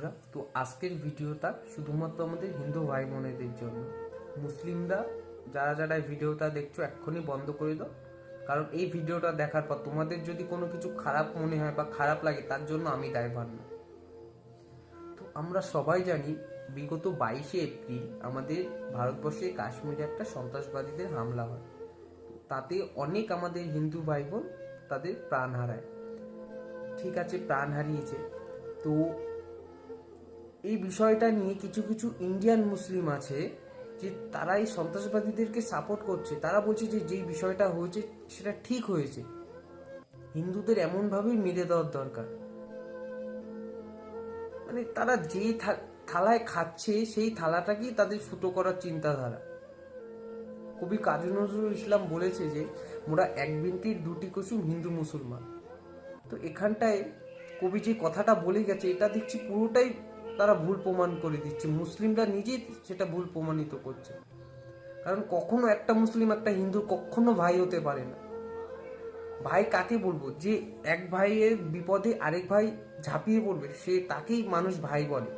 বন্ধুরা, তো আজকের ভিডিওটা শুধুমাত্র আমাদের হিন্দু ভাই বোনেদের জন্য। মুসলিমরা যারা যারা এই ভিডিওটা দেখছো এক্ষুনি বন্ধ করে দাও, কারণ এই ভিডিওটা দেখার পর তোমাদের যদি কোনো কিছু খারাপ মনে হয় বা খারাপ লাগে তার জন্য আমি দায়ভার না। তো আমরা সবাই জানি বিগত 22শে এপ্রিল আমাদের ভারতবর্ষে কাশ্মীরে একটা সন্ত্রাসবাদীদের হামলা হয়। তাতে অনেক আমাদের হিন্দু ভাই বোন তাদের প্রাণ হারায়। ঠিক আছে, প্রাণ হারিয়েছে, তো এই বিষয়টা নিয়ে কিছু কিছু ইন্ডিয়ান মুসলিম আছে যে তারা এই সন্ত্রাসবাদীদেরকে সাপোর্ট করছে। তারা বলছে যে যেই বিষয়টা হয়েছে সেটা ঠিক হয়েছে, হিন্দুদের এমনভাবেই মেরে দেওয়ার দরকার। মানে তারা যেই থালায় খাচ্ছে সেই থালাটাকেই তাদের ফুটো করার চিন্তাধারা। কবি কাজী নজরুল ইসলাম বলেছে যে মোরা এক বিনতির দুটি কুসুম হিন্দু মুসলমান। তো এখানটায় কবি যে কথাটা বলে গেছে এটা দেখছি পুরোটাই তারা ভুল প্রমাণ করে দিচ্ছে। মুসলিমরা নিজেই সেটা ভুল প্রমাণিত করছে, কারণ কখনো একটা মুসলিম একটা হিন্দু কখনো ভাই হতে পারে না। ভাই কাকে বলবো? যে এক ভাইয়ের বিপদে আরেক ভাই ঝাঁপিয়ে পড়বে সে তাকেই মানুষ ভাই বলে।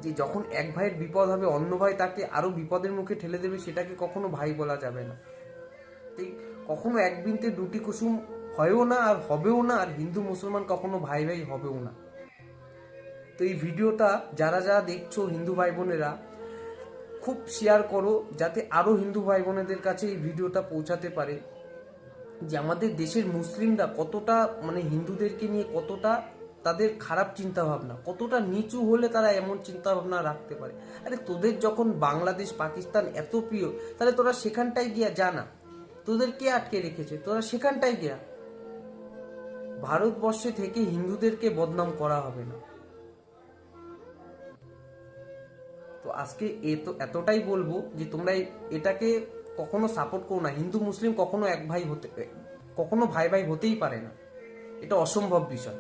যে যখন এক ভাইয়ের বিপদ হবে অন্য ভাই তাকে আরো বিপদের মুখে ঠেলে দেবে সেটাকে কখনো ভাই বলা যাবে না। তাই কখনো এক বিনতে দুটি কুসুম হয়ও না আর হবেও না, আর হিন্দু মুসলমান কখনো ভাই ভাই হবেও না। তো এই ভিডিওটা যারা যারা দেখছো হিন্দু ভাই বোনেরা খুব শেয়ার করো, যাতে আরো হিন্দু ভাই বোনেদের কাছে এই ভিডিওটা পৌঁছাতে পারে যে আমাদের দেশের মুসলিমরা কতটা মানে হিন্দুদেরকে নিয়ে কতটা তাদের খারাপ চিন্তা ভাবনা, কতটা নিচু হলে তারা এমন চিন্তা ভাবনা রাখতে পারে। আরে তোদের যখন বাংলাদেশ পাকিস্তান এত প্রিয়, তাহলে তোরা সেখানটায় গিয়া জানা, তোদের কে আটকে রেখেছে? তোরা সেখানটায় গিয়া। ভারতবর্ষে থেকে হিন্দুদেরকে বদনাম করা হবে না। তো আজকে এতটাই বলবো যে তোমরা এটাকে কখনো সাপোর্ট করো না। হিন্দু মুসলিম কখনো এক ভাই হতে, কখনো ভাই ভাই হতেই পারে না, এটা অসম্ভব বিষয়।